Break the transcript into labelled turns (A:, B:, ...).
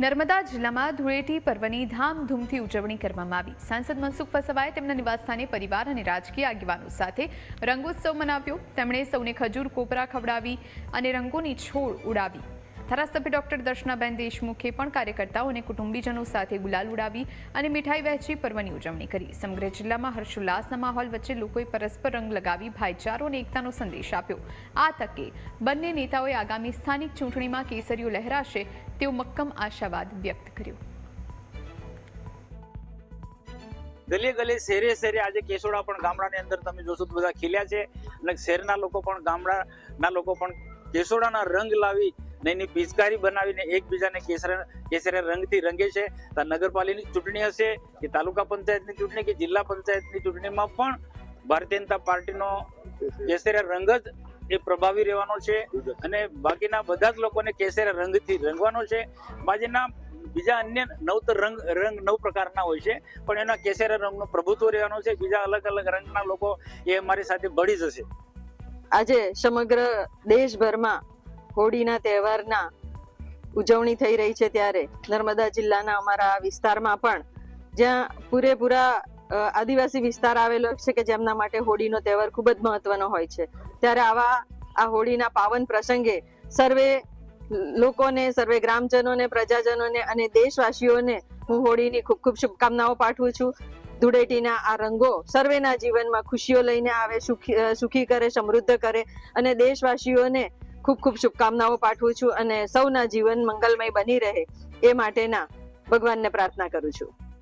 A: નર્મદા જિલ્લામાં ધૂળેટી પર્વની ધામધૂમથી ઉજવણી કરવામાં આવી। સાંસદ મનસુખ વસાવાએ તેમના નિવાસસ્થાને પરિવાર અને રાજકીય આગેવાનો સાથે રંગોત્સવ મનાવ્યો। તેમણે સૌને ખજૂર કોપરા ખવડાવી અને રંગોની છોડ ઉડાવી। ધારાસભ્ય ડોક્ટર દર્શનાબેન દેશમુખે પણ કાર્યકર્તાઓ અને કુટુંબીજનો સાથે ગુલાલ ઉડાવી અને મીઠાઈ વહેંચી પર્વની ઉજવણી કરી। સમગ્ર જિલ્લામાં હર્ષોલ્લાસના માહોલ વચ્ચે લોકોએ પરસ્પર રંગ લગાવી ભાઈચારો અને એકતાનો સંદેશ આપ્યો। આ તકે બંને નેતાઓએ આગામી સ્થાનિક ચૂંટણીમાં કેસરીઓ લહેરાશે તેવો મક્કમ આશાવાદ વ્યક્ત કર્યો।
B: ગલીએ ગલીએ શેરે શેરે આજે કેસોડા પણ ગામડાની અંદર તમે જોશો તો બધા ખીલ્યા છે અને શહેરના લોકો પણ ગામડાના લોકો પણ કેસોડાના રંગ લાવી એની પિચકારી બનાવીને એકબીજાને કેસરે રંગથી રંગે છે। તો નગરપાલિકાની ચૂંટણી હશે કે તાલુકા પંચાયતની ચૂંટણી કે જિલ્લા પંચાયતની ચૂંટણીમાં પણ ભારતીય જનતા પાર્ટીનો કેસરે રંગ જ એ પ્રભાવી રહેવાનો છે અને બાકીના બધા જ લોકોને કેસરે રંગથી રંગવાનો છે। બાજુના બીજા અન્ય રંગ નવ પ્રકારના હોય છે પણ એના કેસરે રંગનો પ્રભુત્વ રહેવાનો છે। બીજા અલગ અલગ રંગના લોકો એ અમારી સાથે ભળી જશે।
C: આજે સમગ્ર દેશભરમાં હોળીના તહેવારના ઉજવણી થઈ રહી છે ત્યારે નર્મદા જિલ્લાના અમારા વિસ્તારમાં પણ જ્યાં પૂરેપૂરા આદિવાસી વિસ્તાર આવેલો છે કે જેમના માટે હોળીનો તહેવાર ખૂબ જ મહત્વનો હોય છે ત્યારે આ હોળીના પાવન પ્રસંગે સર્વે લોકોને, સર્વે ગ્રામજનોને, પ્રજાજનોને અને દેશવાસીઓને હું હોળીની ખૂબ ખૂબ શુભકામનાઓ પાઠવું છું। ધૂળેટીના આ રંગો સર્વેના જીવનમાં ખુશીઓ લઈને આવે, સુખી કરે, સમૃદ્ધ કરે અને દેશવાસીઓને ખૂબ ખૂબ શુભકામનાઓ પાઠવું છું અને સૌના જીવન મંગલમય બની રહે એ માટેના ભગવાનને પ્રાર્થના કરું છું।